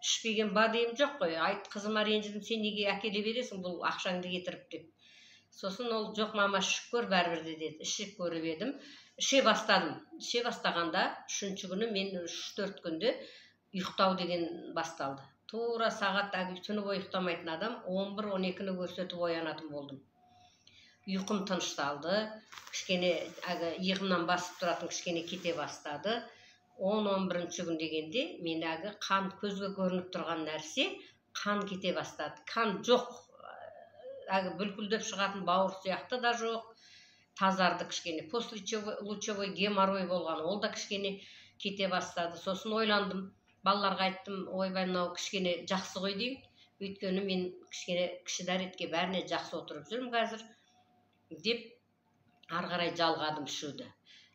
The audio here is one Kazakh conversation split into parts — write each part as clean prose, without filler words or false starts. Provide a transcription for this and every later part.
ішпеген бадиым жоқ қой. Айт, қызыма ренжідім, сен неге әкеле бересің бұл ақшаңды кетіріп деп. Сосын ол жоқ мама ішіп көр бәрібір де деді. Ішіп көріп едім. Іше бастадым. Іше бастағанда 3-ші күні мен 3-4 күнде ұйықтау деген басталды. Тура сағат түні бойы ұйықтамайтын адам 11-12-ні көрсетіп оянатын болдым. Ұйқым тынышталды. Кішкене иығымнан басып тұратын кішкене кете бастады. 10-11-ші күн дегенде мен қан көзге көрініп тұрған нәрсе қан кете бастады. Қан жоқ. Бүлкілдеп шығатын бауыр сияқты да жоқ. Тазарды кішкене. После лучевой геморрой болған. Ол да кішкене кете бастады. Сосын ойландым. Балаларға айттым, ойбай мынау кішкене жақсы ғой деймін. Өйткені мен кішкене кіші дәретке бәріне жақсы отырып жүрмін қазір деп ары қарай жалғадым ішуді.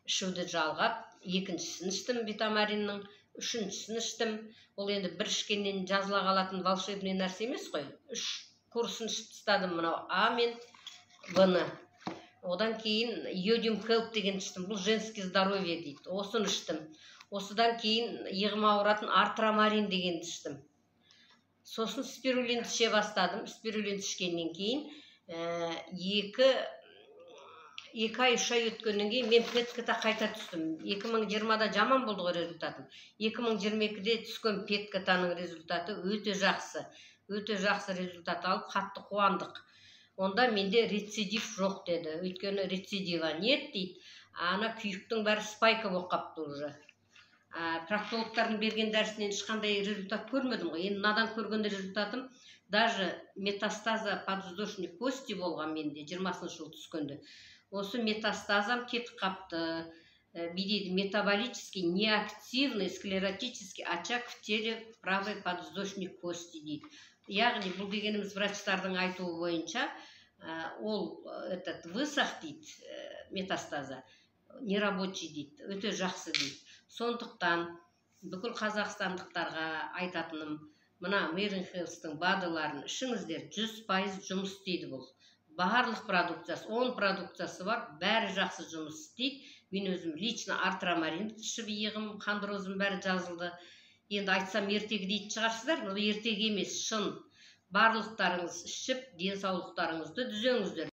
Ішуді жалғап, 2-шісін іштім витамариннің, 3-шісін іштім. Ол енді бір ішкеннен жазыла қалатын волшебный нәрсе емес қой. 3 курсын ішіп тастадым мынау А мен В-ны. Одан кейін йодиум хелп деген іштім. Бұл женский здоровье дейді. Осын іштім. Осыдан кейін иығым ауыратын артрамарин деген іштім. Сосын спирулинді іше бастадым. Спирулинді ішкеннен кейін 2 ай 3 ай өткеннен кейін мен петката қайта түстім. 2020-да жаман болды ғой результатым. 2022-де түскен петкатаның результаты өте жақсы. Өте жақсы результат алып, қатты қуандық. Онда менде рецидив жоқ деді. Өйткені рецидива нет дейді. Ана күйіктің бәрі спайка болып қапты уже. Проктологтардың берген дәрісінен ешқандай результат көрмедім ғой. Енді надан көрген результатым даже метастаза подвздошной кости болған менде 20-шы жыл түскенде. Осы метастазам кетіп қапты. Дейді метаболический неактивный склеротический очаг в теле правой подвздошной кости дейді. Яғни бұл дегеніміз врачтардың айтуы бойынша ол высох дейді метастаза, нерабочий дейді, өте жақсы дейді. Сондықтан бүкіл қазақстандықтарға айтатыным, мына Мерин Хелстің БАДыларын ішіңіздер, 100% жұмыс істейді бұл. Барлық продукциясы, 10 продукциясы бар, бәрі жақсы жұмыс істейді. Мен өзім лично артрамарин ішіп иығым, қандырозым бәрі жазылды. Енді айтсам ертегі дейтін шығарсыздар, бұл ертегі емес, шын. Барлықтарыңыз ішіп, денсаулықтарыңызды түзеңіздер.